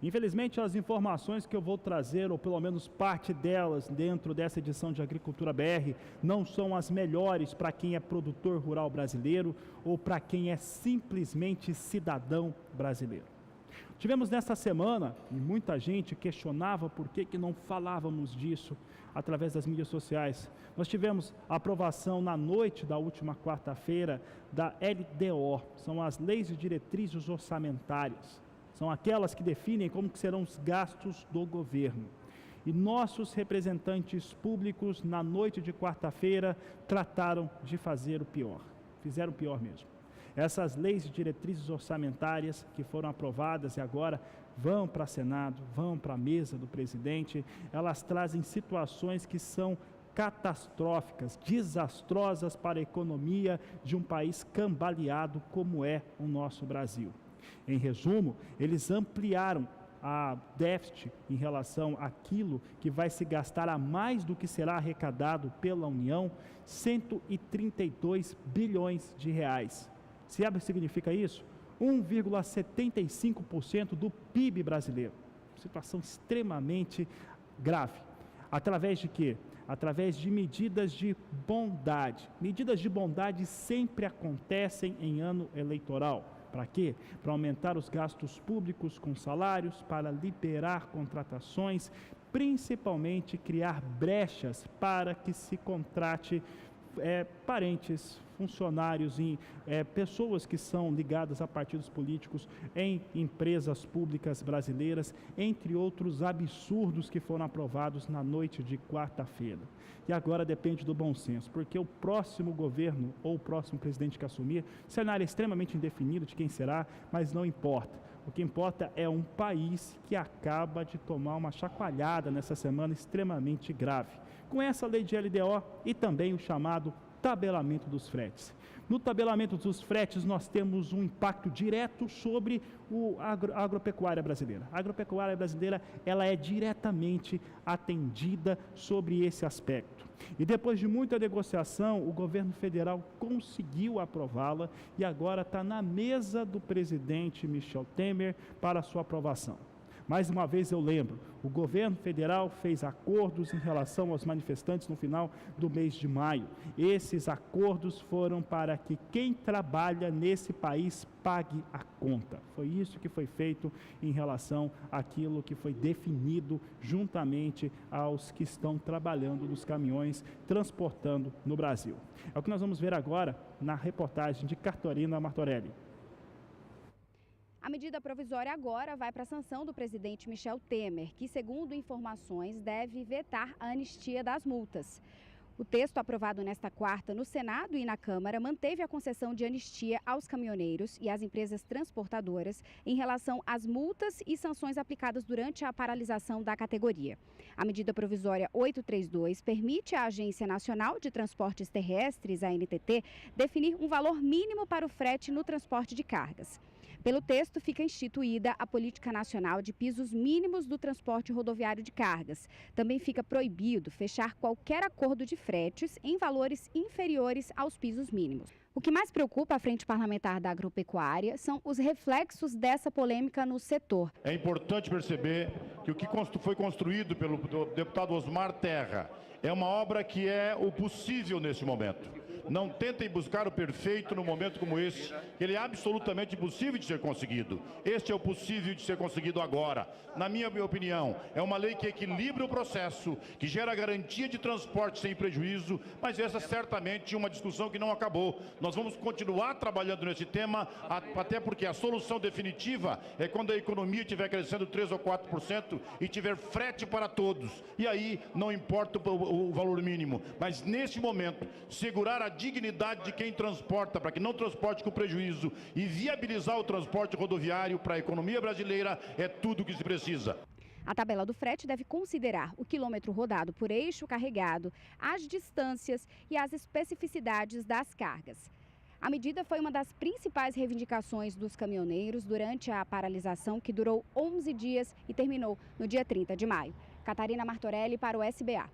Infelizmente, as informações que eu vou trazer, ou pelo menos parte delas, dentro dessa edição de Agricultura BR, não são as melhores para quem é produtor rural brasileiro ou para quem é simplesmente cidadão brasileiro. Tivemos nesta semana, e muita gente questionava por que não falávamos disso através das mídias sociais. Nós tivemos a aprovação na noite da última quarta-feira da LDO, são as Leis de Diretrizes Orçamentárias. São aquelas que definem como que serão os gastos do governo. E nossos representantes públicos, na noite de quarta-feira, trataram de fazer o pior. Fizeram o pior mesmo. Essas leis de diretrizes orçamentárias que foram aprovadas e agora vão para o Senado, vão para a mesa do presidente, elas trazem situações que são catastróficas, desastrosas para a economia de um país cambaleado como é o nosso Brasil. Em resumo, eles ampliaram a déficit em relação àquilo que vai se gastar a mais do que será arrecadado pela União, 132 bilhões de reais. Sabe o que significa isso? 1,75% do PIB brasileiro. Situação extremamente grave. Através de quê? Através de medidas de bondade. Medidas de bondade sempre acontecem em ano eleitoral. Para quê? Para aumentar os gastos públicos com salários, para liberar contratações, principalmente criar brechas para que se contrate parentes, funcionários, pessoas que são ligadas a partidos políticos em empresas públicas brasileiras, entre outros absurdos que foram aprovados na noite de quarta-feira. E agora depende do bom senso, porque o próximo governo ou o próximo presidente que assumir, cenário é extremamente indefinido de quem será, mas não importa. O que importa é um país que acaba de tomar uma chacoalhada nessa semana extremamente grave, com essa lei de LDO e também o chamado tabelamento dos fretes. No tabelamento dos fretes, nós temos um impacto direto sobre a agropecuária brasileira. A agropecuária brasileira, ela é diretamente atendida sobre esse aspecto. E depois de muita negociação, o governo federal conseguiu aprová-la e agora está na mesa do presidente Michel Temer para sua aprovação. Mais uma vez eu lembro, o governo federal fez acordos em relação aos manifestantes no final do mês de maio. Esses acordos foram para que quem trabalha nesse país pague a conta. Foi isso que foi feito em relação àquilo que foi definido juntamente aos que estão trabalhando nos caminhões transportando no Brasil. É o que nós vamos ver agora na reportagem de Catarina Martorelli. A medida provisória agora vai para a sanção do presidente Michel Temer, que, segundo informações, deve vetar a anistia das multas. O texto aprovado nesta quarta no Senado e na Câmara manteve a concessão de anistia aos caminhoneiros e às empresas transportadoras em relação às multas e sanções aplicadas durante a paralisação da categoria. A medida provisória 832 permite à Agência Nacional de Transportes Terrestres, a ANTT, definir um valor mínimo para o frete no transporte de cargas. Pelo texto, fica instituída a Política Nacional de Pisos Mínimos do Transporte Rodoviário de Cargas. Também fica proibido fechar qualquer acordo de fretes em valores inferiores aos pisos mínimos. O que mais preocupa a Frente Parlamentar da Agropecuária são os reflexos dessa polêmica no setor. É importante perceber que o que foi construído pelo deputado Osmar Terra é uma obra que é o possível nesse momento. Não tentem buscar o perfeito num momento como esse, que ele é absolutamente impossível de ser conseguido. Este é o possível de ser conseguido agora. Na minha opinião, é uma lei que equilibra o processo, que gera garantia de transporte sem prejuízo, mas essa certamente é uma discussão que não acabou. Nós vamos continuar trabalhando nesse tema, até porque a solução definitiva é quando a economia estiver crescendo 3 ou 4% e tiver frete para todos. E aí não importa o valor mínimo, mas nesse momento, segurar a dignidade de quem transporta, para que não transporte com prejuízo, e viabilizar o transporte rodoviário para a economia brasileira é tudo o que se precisa. A tabela do frete deve considerar o quilômetro rodado por eixo carregado, as distâncias e as especificidades das cargas. A medida foi uma das principais reivindicações dos caminhoneiros durante a paralisação, que durou 11 dias e terminou no dia 30 de maio. Catarina Martorelli para o SBA.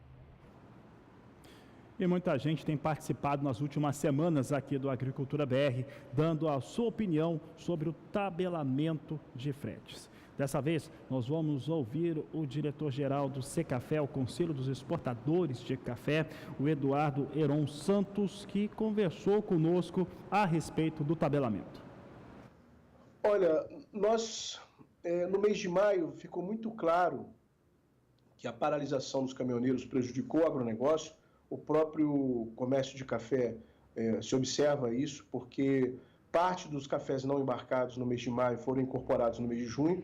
E muita gente tem participado nas últimas semanas aqui do Agricultura BR, dando a sua opinião sobre o tabelamento de fretes. Dessa vez, nós vamos ouvir o diretor-geral do Secafé, o Conselho dos Exportadores de Café, o Eduardo Heron Santos, que conversou conosco a respeito do tabelamento. Olha, nós, no mês de maio, ficou muito claro que a paralisação dos caminhoneiros prejudicou o agronegócio. O próprio comércio de café se observa isso, porque parte dos cafés não embarcados no mês de maio foram incorporados no mês de junho.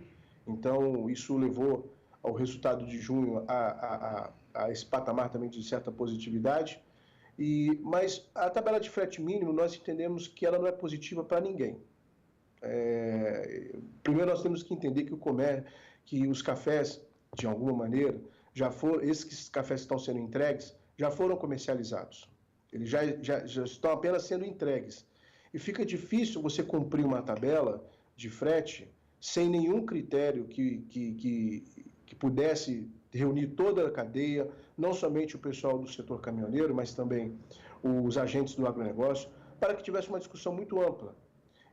Então, isso levou ao resultado de junho a esse patamar também de certa positividade. Mas a tabela de frete mínimo, nós entendemos que ela não é positiva para ninguém. Primeiro, nós temos que entender que os cafés, de alguma maneira, esses cafés que estão sendo entregues, já foram comercializados. Eles já estão apenas sendo entregues. E fica difícil você cumprir uma tabela de frete sem nenhum critério que pudesse reunir toda a cadeia, não somente o pessoal do setor caminhoneiro, mas também os agentes do agronegócio, para que tivesse uma discussão muito ampla.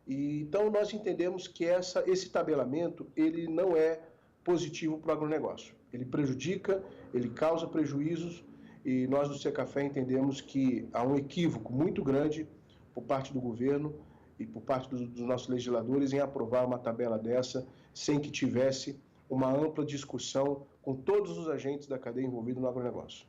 Então, nós entendemos que esse tabelamento ele não é positivo para o agronegócio. Ele prejudica, ele causa prejuízos, e nós do Secafé entendemos que há um equívoco muito grande por parte do governo e por parte dos nossos legisladores em aprovar uma tabela dessa sem que tivesse uma ampla discussão com todos os agentes da cadeia envolvidos no agronegócio.